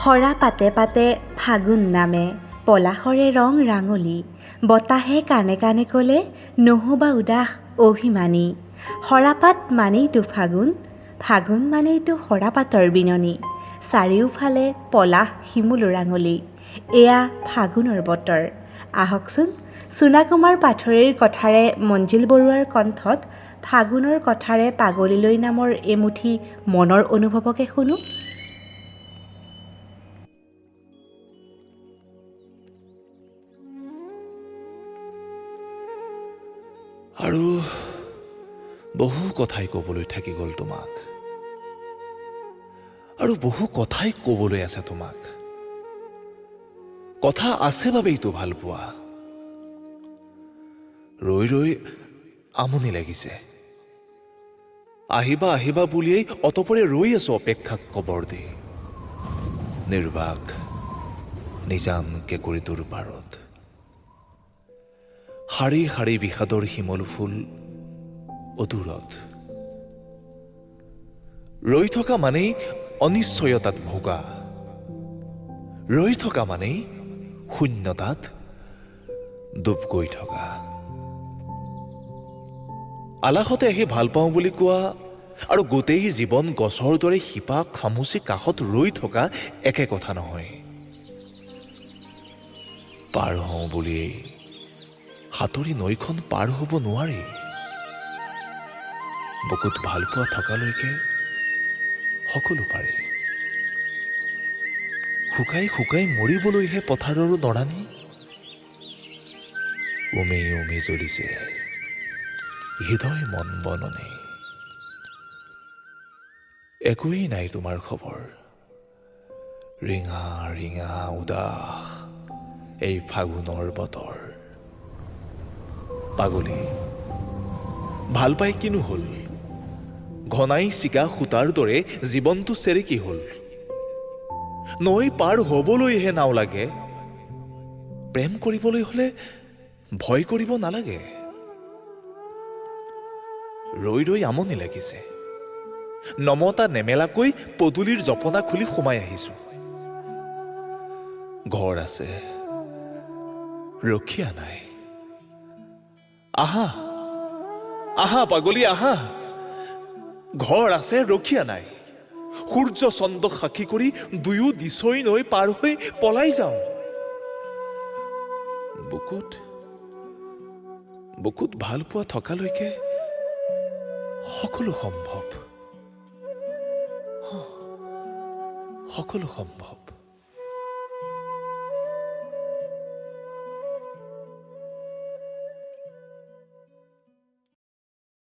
সৰা পাতে পাতে ফাগুন নামে, পলাশৰে ৰং ৰাঙলী, বতাহে কাণে কাণে ক'লে নহ'বা উদাস অভিমানী। সৰাপাত মানেইতো ফাগুন, ফাগুন মানেইতো সৰাপাতৰ বিননি। চাৰিওফালে পলাশ শিমুল ৰাঙলী, এয়া ফাগুনৰ বতৰ। আহকচোন চুনা কুমাৰ পাথৰিৰ কথাৰে মঞ্জিল বৰুৱাৰ কণ্ঠত ফাগুনৰ কথাৰে পাগলীলৈ নামৰ এমুঠি মনৰ অনুভৱকে শুনো। আৰু বহু কথাই ক'বলৈ থাকি গ'ল তোমাক, আৰু বহু কথাই ক'বলৈ আছে তোমাক। কথা আছে বাবেইতো ভাল পোৱা। ৰৈ ৰৈ আমনি লাগিছে। আহিবা আহিবা বুলিয়েই অতপৰে ৰৈ আছো অপেক্ষাক কবৰ দি। নিৰ্বাক নিজানকে কৰি তোৰ পাৰত শাৰী শাৰী বিষাদৰ শিমল ফুল অদূৰত। ৰৈ থকা মানেই অনিশ্চয়তাত ভোগা, ৰৈ থকা মানেই শূন্যতাত ডুব গৈ থকা। আলাসতে আহি ভাল পাওঁ বুলি কোৱা আৰু গোটেই জীৱন গছৰ দৰে শিপা খামুচি কাষত ৰৈ থকা একে কথা নহয়। পাৰ হওঁ বুলিয়েই সাঁতুৰি নৈখন পাৰ হ'ব নোৱাৰি। বুকুত ভাল পোৱা থকালৈকে সকলো পাৰে। শুকাই শুকাই মৰিবলৈহে পথাৰৰো নৰানি। উমেই উমেই জ্বলিছে হৃদয় মন বননে। একোৱেই নাই তোমাৰ খবৰ। ৰিঙা ৰিঙা উদাস এই ফাগুনৰ বতৰ। পাগলী ভাল পাই কিনো হ'ল? ঘনাই চিগা সূতাৰ দৰে জীৱনটো চেৰেকি হ'ল। নৈ পাৰ হবলৈহে নাও লাগে। প্ৰেম কৰিবলৈ হলে ভয় কৰিব নালাগে। ৰৈ ৰৈ আমনি লাগিছে। নমতা নেমেলাকৈ পদূলিৰ জপনা খুলি সোমাই আহিছো। ঘৰ আছে, ৰখীয়া নাই। আহা আহা পাগলী আহা। ঘৰ আছে, ৰখীয়া নাই। সূৰ্য চন্দ্ৰ সাক্ষী কৰি দুয়ো দিছৈ নৈ পাৰ হৈ পলাই যাওঁ। বুকুত বুকুত ভাল পোৱা থকালৈকে সকলো সম্ভৱ, সকলো সম্ভৱ।